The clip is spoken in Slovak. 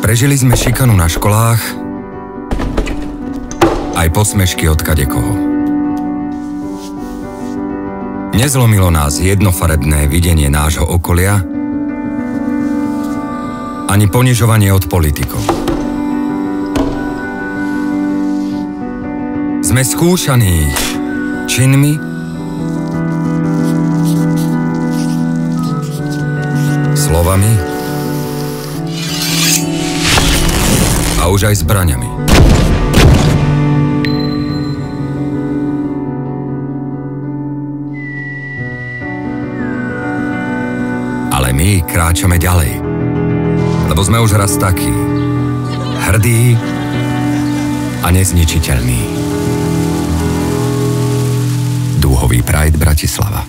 Prežili sme šikanu na školách, aj posmešky od kadekoho. Nezlomilo nás jednofarebné videnie nášho okolia, ani ponižovanie od politikov. Sme skúšaní činmi, slovami a už aj zbraňami. Ale my kráčame ďalej, lebo sme už raz takí hrdí a nezničiteľní. Dúhový Pride Bratislava.